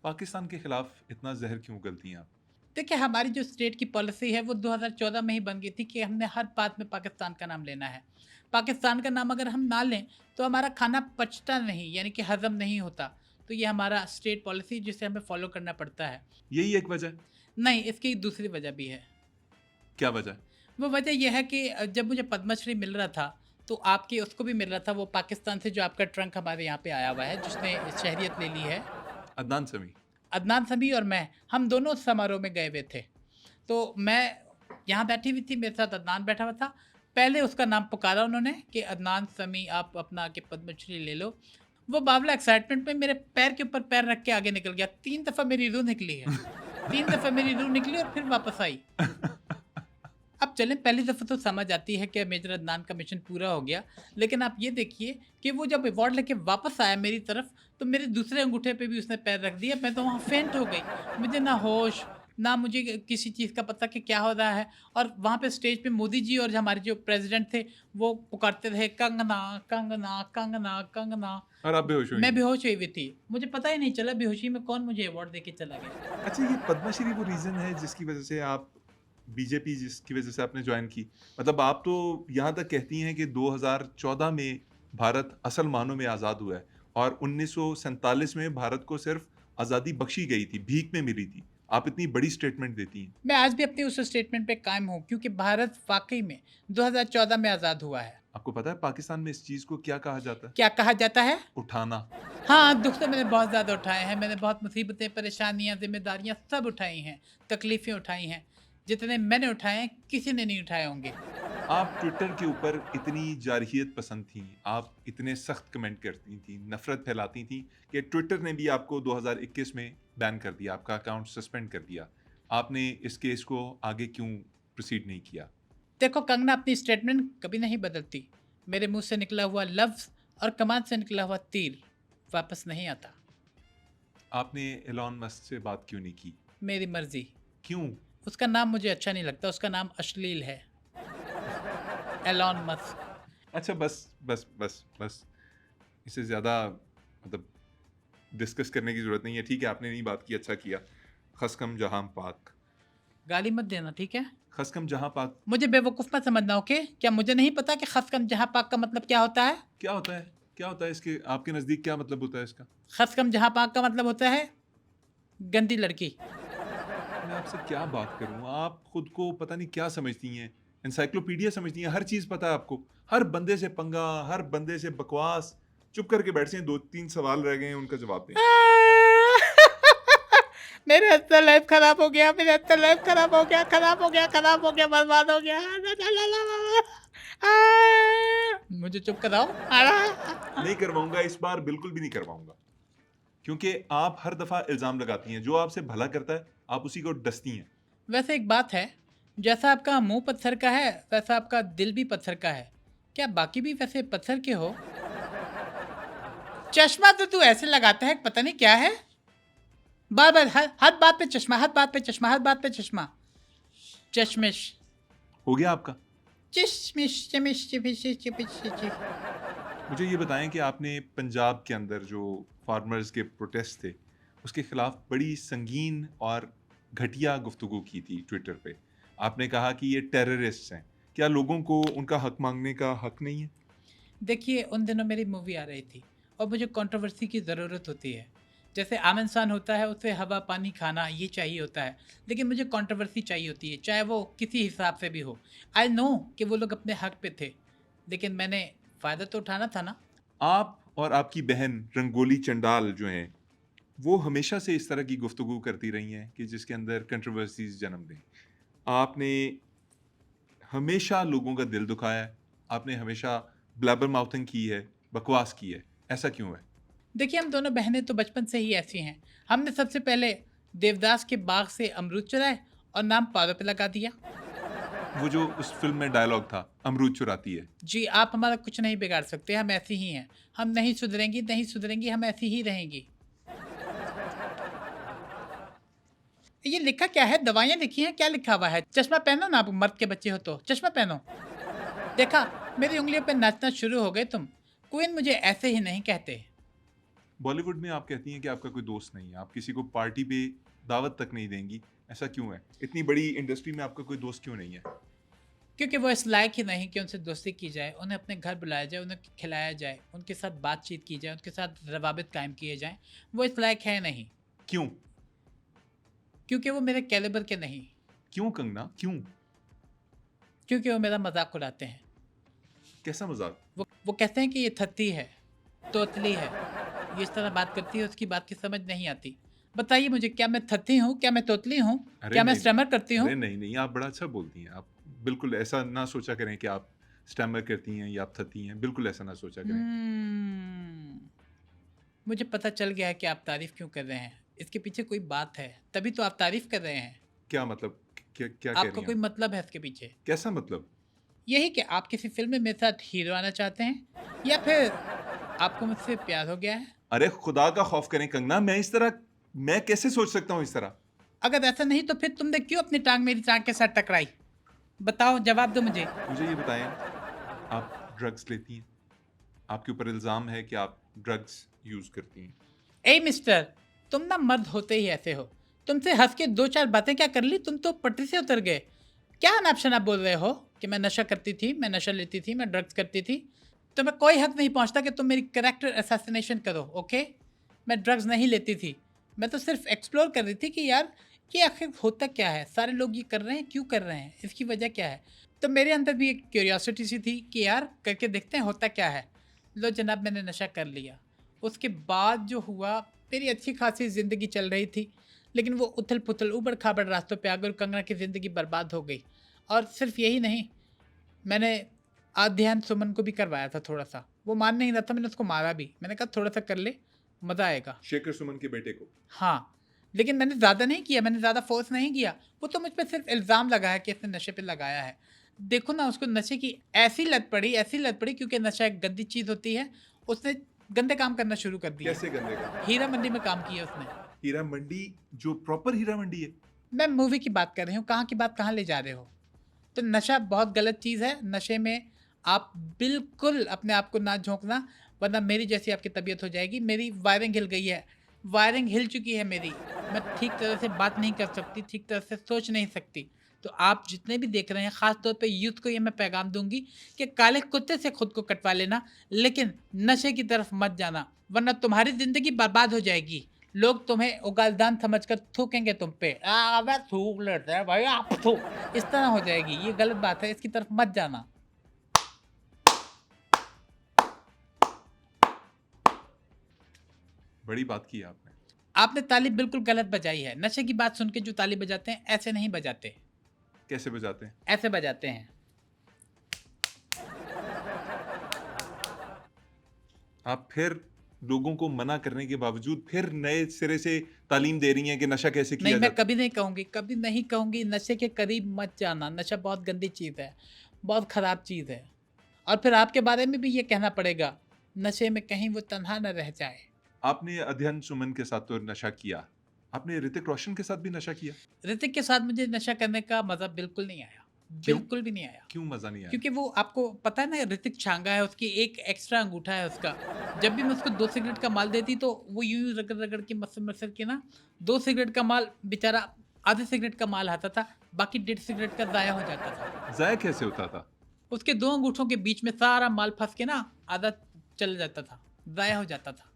पाकिस्तान के खिलाफ इतना जहर क्यों उगलती हैं आप? देखिए, हमारी जो स्टेट की पॉलिसी है वो 2014 में ही बन गई थी कि हमने हर बात में पाकिस्तान का नाम लेना है। पाकिस्तान का नाम अगर हम ना लें तो हमारा खाना पचता नहीं, यानी कि हज़म नहीं होता। तो ये हमारा स्टेट पॉलिसी जिसे हमें फ़ॉलो करना पड़ता है। यही एक वजह है? नहीं, इसकी दूसरी वजह भी है। क्या वजह है? वो वजह ये है कि जब मुझे पद्मश्री मिल रहा था, तो आपके उसको भी मिल रहा था, वो पाकिस्तान से जो आपका ट्रंक हमारे यहाँ पे आया हुआ है, जिसने शहरियत ले ली है। अदनान समी। अदनान समी और मैं, हम दोनों उस समारोह में गए हुए थे। तो मैं यहाँ बैठी हुई थी, मेरे साथ अदनान बैठा हुआ था। पहले उसका नाम पुकारा उन्होंने कि अदनान समी आप अपना आके पद्मश्री ले लो। वो बावला एक्साइटमेंट में मेरे पैर के ऊपर पैर रख के आगे निकल गया। 3 दफ़ा मेरी रूह निकली है। 3 दफ़ा मेरी रूह निकली और फिर वापस आई। अब चलें, पहली दफ़ा तो समझ आती है कि मेजर अदनान का मिशन पूरा हो गया। लेकिन आप ये देखिए कि वो जब अवार्ड लेके वापस आया मेरी तरफ, तो मेरे दूसरे अंगूठे पे भी उसने पैर रख दिया। मैं तो वहाँ फेंट हो गई। मुझे ना होश, ना मुझे किसी चीज़ का पता कि क्या हो रहा है। और वहाँ पे स्टेज पे मोदी जी और हमारे जो प्रेज़िडेंट थे, वो पुकारते रहे, कंगना, कंगना, कंगना, कंगना। और आप बेहोश हुई मैं हैं। बेहोश हुई हुई थी। मुझे पता ही नहीं चला बेहोशी में कौन मुझे अवार्ड देके चला गया। अच्छा, ये पद्मश्री वो रीज़न है जिसकी वजह से आप बीजेपी जिसकी वजह से आपने जॉइन की? मतलब आप तो यहाँ तक कहती हैं कि 2014 में भारत असल मानों में आज़ाद हुआ है और 1947 में भारत को सिर्फ़ आज़ादी बख्शी गई थी, भीख में मिली थी। आप इतनी बड़ी स्टेटमेंट देती हैं। मैं आज भी अपनी उस स्टेटमेंट पे कायम हूँ, क्योंकि भारत वाक़ई में 2014 में आज़ाद हुआ है। आपको पता है पाकिस्तान में इस चीज़ को क्या कहा जाता है? क्या कहा जाता है? उठाना। हाँ, दुःख तो मैंने बहुत ज़्यादा उठाए हैं। मैंने बहुत मुसीबतें, परेशानियाँ, ज़िम्मेदारियाँ सब उठाई हैं, तकलीफ़ें उठाई हैं। जितने मैंने उठाए हैं, किसी ने नहीं उठाए होंगे। आप ट्विटर के ऊपर इतनी जारहियत पसंद थीं, आप इतने सख्त कमेंट करती थीं, नफ़रत फैलाती थीं कि ट्विटर ने भी आपको 2021 में बैन कर दिया, आपका अकाउंट सस्पेंड कर दिया। आपने इस केस को आगे क्यों प्रोसीड नहीं किया? देखो, कंगना अपनी स्टेटमेंट कभी नहीं बदलती। मेरे मुँह से निकला हुआ लफ़्ज़ और कमान से निकला हुआ तीर वापस नहीं आता। आपने एलन मस्क से बात क्यों नहीं की? मेरी मर्ज़ी। क्यों? उसका नाम मुझे अच्छा नहीं लगता, उसका नाम अश्लील है। Elon Musk. अच्छा, बस, बस, बस, बस। इससे ज़्यादा मतलब डिस्कस करने की ज़रूरत नहीं है। ठीक है, आपने नहीं बात की, अच्छा किया। खस कम जहाँ पाक। गाली मत देना, ठीक है? खस कम जहाँ पाक मुझे बेवकूफ़ मत समझना, ओके? क्या मुझे नहीं पता कि ख़स कम जहाँ पाक का मतलब क्या होता है? क्या होता है? क्या होता है इसके आपके नज़दीक क्या मतलब होता है इसका? ख़स कम जहाँ पाक का मतलब होता है गंदी लड़की। मैं आपसे क्या बात करूँ? आप खुद को पता नहीं क्या समझती हैं, एनसाइक्लोपीडिया समझती हैं, हर चीज़ पता है आपको। हर बंदे से पंगा, हर बंदे से बकवास। चुप करके बैठ जाएँ, 2-3 सवाल रह गए हैं, उनका जवाब दें। मेरा अच्छा लाइफ खराब हो गया, मेरा अच्छा लाइफ खराब हो गया, खराब हो गया, खराब हो गया, बर्बाद हो गया। मुझे चुप कराओ। नहीं करवाऊँगा, इस बार बिल्कुल भी नहीं करवाऊँगा। क्योंकि आप हर दफ़ा इल्ज़ाम लगाती हैं, जो आपसे भला करता है, आप उसी को डसती हैं। वैसे एक बात है, जैसा आपका मुंह पत्थर का है, वैसा आपका दिल भी पत्थर का है। क्या बाकी भी वैसे पत्थर के हो? चश्मा तो तू ऐसे लगाता है, पता नहीं क्या है। बार बार हर हर बात पे चश्मा, हर बात पे चश्मा, हर बात पे चश्मा। चश्मिश। हो गया आपका? चिशमिश चमिश चिपिश चिपिश चि। मुझे ये बताएँ कि आपने पंजाब के अंदर जो फार्मर्स के प्रोटेस्ट थे, उसके खिलाफ बड़ी संगीन और घटिया गुफ्तगू की थी ट्विटर पे। आपने कहा कि ये टेररिस्ट्स हैं। क्या लोगों को उनका हक माँगने का हक नहीं है? देखिए, उन दिनों मेरी मूवी आ रही थी और मुझे कंट्रोवर्सी की ज़रूरत होती है। जैसे आम इंसान होता है, उसे हवा पानी खाना ये चाहिए होता है, लेकिन मुझे कंट्रोवर्सी चाहिए होती है, चाहे वो किसी हिसाब से भी हो। आई नो कि वो लोग अपने हक पे थे, लेकिन मैंने फ़ायदा तो उठाना था ना। आप और आपकी बहन रंगोली चंडाल जो हैं, वो हमेशा से इस तरह की गुफ्तगू करती रही हैं कि जिसके अंदर कंट्रोवर्सीज़ जन्म दें। आपने हमेशा लोगों का दिल दुखाया है, आपने हमेशा ब्लैबर माउथिंग की है, बकवास की है। ऐसा क्यों है? देखिए, हम दोनों बहनें तो बचपन से ही ऐसी हैं। हमने सबसे पहले देवदास के बाग से अमरूद चुराए और नाम पौधों पे लगा दिया। वो जो उस फ़िल्म में डायलॉग था, अमरूद चुराती है। जी, आप हमारा कुछ नहीं बिगाड़ सकते, हम ऐसी ही हैं। हम नहीं सुधरेंगी, नहीं सुधरेंगी, हम ऐसी ही रहेंगी। ये लिखा क्या है? दवाइयाँ लिखी हैं, क्या लिखा हुआ है? चश्मा पहनो ना, आप मर्द के बच्चे हो तो, चश्मा पहनो। देखा, मेरी उँगलियों पे नाचना शुरू हो गए तुम। क्वीन मुझे ऐसे ही नहीं कहते। बॉलीवुड में आप कहती हैं कि आपका कोई दोस्त नहीं है, आप किसी को पार्टी पे दावत तक नहीं देंगी, ऐसा क्यों है? इतनी बड़ी इंडस्ट्री में आपका कोई दोस्त क्यों नहीं है? क्योंकि वो इस लायक ही नहीं कि उनसे दोस्ती की जाए, उन्हें अपने घर बुलाया जाए, उन्हें खिलाया जाए, उनके साथ बातचीत की जाए, उनके साथ रवाबित कायम किए जाएँ। वो इस लायक है नहीं, क्यों? क्योंकि वो मेरे कैलिबर के नहीं, क्यों कंगना? क्यों? क्योंकि वो मेरा मज़ाक उड़ाते हैं। कैसा मज़ाक? वो कहते हैं कि ये थत्ती है, तोतली है, ये इस तरह बात करती है, उसकी बात की समझ नहीं आती। बताइए मुझे, क्या मैं थत्ती हूँ? क्या मैं तोतली हूँ? अरे क्या मैं नहीं, स्टमर करती हूँ? अरे नहीं, आप बड़ा अच्छा बोलती हैं। आप बिल्कुल ऐसा ना सोचा करें कि आप स्टैमर करती हैं या आप थती हैं, बिल्कुल ऐसा ना सोचा करें। मुझे पता चल गया है कि आप तारीफ़ क्यों कर रहे हैं। इसके पीछे कोई बात है, तभी तो आप तारीफ़ कर रहे हैं। क्या मतलब? क्या कह आपका रही कोई हैं आप? मतलब है इसके पीछे। कैसा मतलब? यही कि आप किसी फ़िल्म में मेरे साथ हीरो आना चाहते हैं, या फिर आपको मुझसे प्यार हो गया है? अरे खुदा का खौफ करें कंगना, मैं कैसे सोच सकता हूँ इस तरह? अगर ऐसा नहीं तो फिर तुमने क्यों अपनी टाँग मेरी टाँग के साथ टकराई? बताओ, जवाब दो मुझे। मुझे ये बताएं, आप ड्रग्स लेती हैं? आपके ऊपर इल्ज़ाम है कि आप ड्रग्स यूज़ करती हैं। ए मिस्टर, तुम ना मर्द होते ही ऐसे हो। तुमसे हंस के 2-4 बातें क्या कर ली, तुम तो पटरी से उतर गए। क्या अनाप शनाप बोल रहे हो कि मैं नशा करती थी, मैं नशा लेती थी, मैं ड्रग्स करती थी। तुम्हें कोई हक नहीं पहुंचता कि तुम मेरी कैरेक्टर असैसिनेशन करो, ओके? मैं ड्रग्स नहीं लेती थी, मैं तो सिर्फ एक्सप्लोर कर रही थी कि यार ये आखिर होता क्या है, सारे लोग ये कर रहे हैं, क्यों कर रहे हैं, इसकी वजह क्या है। तो मेरे अंदर भी एक क्यूरियोसिटी सी थी कि यार करके देखते हैं होता क्या है। लो जनाब, मैंने नशा कर लिया। उसके बाद जो हुआ, मेरी अच्छी खासी ज़िंदगी चल रही थी, लेकिन वो उथल-पुथल, ऊबड़-खाबड़ रास्तों पे आ गई और कंगना की ज़िंदगी बर्बाद हो गई। और सिर्फ यही नहीं, मैंने अध्ययन सुमन को भी करवाया था थोड़ा-सा। वो मान नहीं रहा था, मैंने उसको मारा भी। मैंने कहा थोड़ा-सा कर ले, मज़ा आएगा। शेखर सुमन के बेटे को। हाँ, लेकिन मैंने ज़्यादा नहीं किया, मैंने ज़्यादा फ़ोर्स नहीं किया। वो तो मुझ पे सिर्फ इल्ज़ाम लगाया कि इसने नशे पे लगाया है। देखो ना, उसको नशे की ऐसी लत पड़ी क्योंकि नशा एक गंदी चीज़ होती है। उसने गंदे काम करना शुरू कर दिए। कैसे गंदे का? हीरा मंडी में काम किया उसने। हीरा मंडी, जो प्रॉपर हीरा मंडी है? मैं मूवी की बात कर रही हूँ, कहाँ की बात कहाँ ले जा रहे हो? तो नशा बहुत गलत चीज़ है। नशे में आप बिल्कुल अपने आप को ना झोंकना, वरना मेरी जैसी आपकी तबीयत हो जाएगी। मेरी वायरिंग हिल गई है, वायरिंग हिल चुकी है मेरी। मैं ठीक तरह से बात नहीं कर सकती, ठीक तरह से सोच नहीं सकती। तो आप जितने भी देख रहे हैं, ख़ास तौर पे यूथ को ये मैं पैगाम दूँगी कि काले कुत्ते से खुद को कटवा लेना, लेकिन नशे की तरफ मत जाना, वरना तुम्हारी ज़िंदगी बर्बाद हो जाएगी। लोग तुम्हें उगालदान समझकर थूकेंगे तुम पे। अबे थूक लेते हैं भाई, आप थू, इस तरह हो जाएगी। ये गलत बात है, इसकी तरफ मत जाना। बड़ी बात की है आपने। आपने ताली बिल्कुल गलत बजाई है। नशे की बात सुन के जो ताली बजाते हैं, ऐसे नहीं बजाते, कैसे बजाते हैं? ऐसे बजाते हैं। आप फिर लोगों को मना करने के बावजूद फिर नए सिरे से तालीम दे रही हैं कि नशा कैसे नहीं, किया मैं जाता है। कभी नहीं कहूँगी नशे के करीब मत जाना। नशा बहुत गंदी चीज़ है, बहुत ख़राब चीज़ है। और फिर आपके बारे में भी ये कहना पड़ेगा, नशे में कहीं वो तन्हा न रह जाए। आपने अध्ययन सुमन के साथ तो नशा किया, आपने ऋतिक रोशन के साथ भी नशा किया। ऋतिक के साथ मुझे नशा करने का मज़ा बिल्कुल नहीं आया, क्यों? बिल्कुल भी नहीं आया। क्यों मजा नहीं आया? क्योंकि वो, आपको पता है ना, ऋतिक छांगा है, उसकी एक एक्स्ट्रा अंगूठा है उसका। जब भी मैं उसको 2 सिगरेट का माल देती तो वो यूँ रगड़-रगड़ के मसल-मसल के ना 2 सिगरेट का माल बेचारा, आधे सिगरेट का माल आता था, बाकी 1.5 सिगरेट का ज़ाया हो जाता था। जाया कैसे होता था? उसके 2 अंगूठों के बीच में सारा माल फँस के ना आधा चला जाता था, ज़ाया हो जाता था।